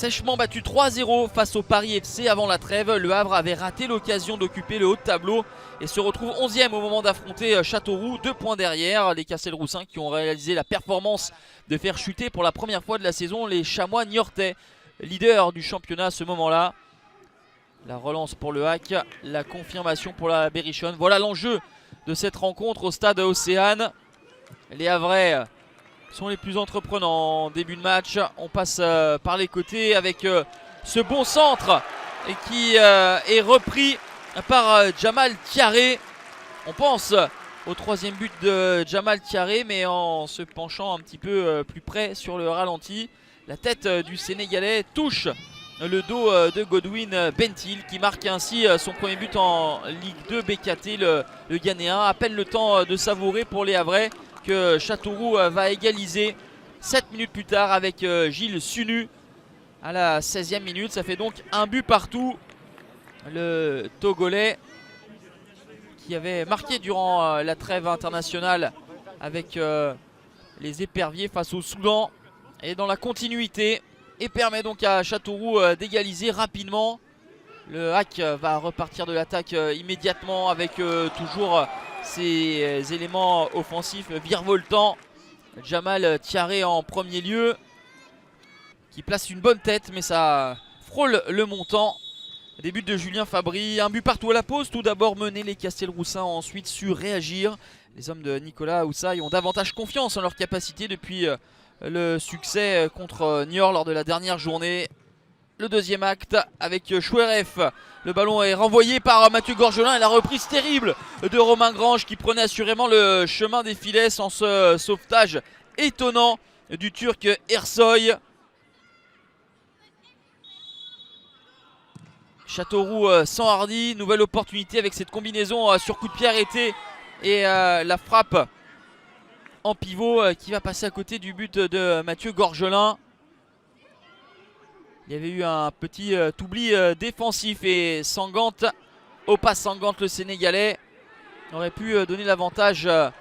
Sèchement battu 3-0 face au Paris FC avant la trêve. Le Havre avait raté l'occasion d'occuper le haut de tableau et se retrouve 11e au moment d'affronter Châteauroux, 2 points derrière. Les Castelroussins qui ont réalisé la performance de faire chuter pour la première fois de la saison les Chamois niortais, leader du championnat à ce moment-là. La relance pour le HAC, la confirmation pour la Berrichonne. Voilà l'enjeu de cette rencontre au stade Océane. Les Havrais sont les plus entreprenants en début de match. On passe par les côtés avec ce bon centre et qui est repris par Jamal Thiaré. On pense au troisième but de Jamal Thiaré, mais en se penchant un petit peu plus près sur le ralenti. La tête du Sénégalais touche le dos de Godwin Bentil qui marque ainsi son premier but en Ligue 2 BKT, le Ghanéen. À peine le temps de savourer pour les Havrais que Châteauroux va égaliser 7 minutes plus tard avec Gilles Sunu à la 16e minute. Ça fait donc un but partout. Le Togolais qui avait marqué durant la trêve internationale avec les éperviers face au Soudan est dans la continuité et permet donc à Châteauroux d'égaliser rapidement. Le HAC va repartir de l'attaque immédiatement avec toujours ses éléments offensifs virevoltants. Jamal Thiaré en premier lieu qui place une bonne tête, mais ça frôle le montant. Début de Julien Fabry, un but partout à la pause. Tout d'abord mené, les Castelroussins ont ensuite su réagir. Les hommes de Nicolas Oussaï ont davantage confiance en leur capacité depuis le succès contre Niort lors de la dernière journée. Le deuxième acte avec Choueref. Le ballon est renvoyé par Mathieu Gorgelin et la reprise terrible de Romain Grange qui prenait assurément le chemin des filets sans ce sauvetage étonnant du Turc Ersoy. Châteauroux s'enhardit, nouvelle opportunité avec cette combinaison sur coup de pied arrêté et la frappe en pivot qui va passer à côté du but de Mathieu Gorgelin. Il y avait eu un petit oubli défensif et Sangante, Opa Sangante le Sénégalais, aurait pu donner l'avantage à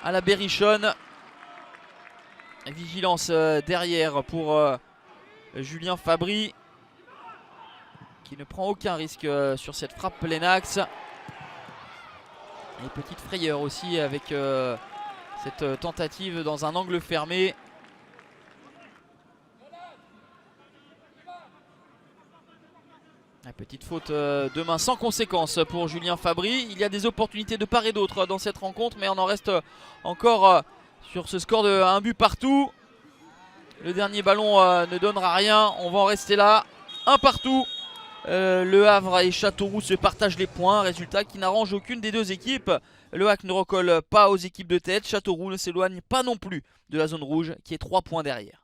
la Berrichonne. Vigilance derrière pour Julien Fabry qui ne prend aucun risque sur cette frappe plein axe. Et petite frayeur aussi avec cette tentative dans un angle fermé. La petite faute de main sans conséquence pour Julien Fabry. Il y a des opportunités de part et d'autre dans cette rencontre, mais on en reste encore sur ce score de 1 but partout. Le dernier ballon ne donnera rien, on va en rester là. 1 partout. Le Havre et Châteauroux se partagent les points, résultat qui n'arrange aucune des deux équipes. Le HAC ne recolle pas aux équipes de tête, Châteauroux ne s'éloigne pas non plus de la zone rouge qui est 3 points derrière.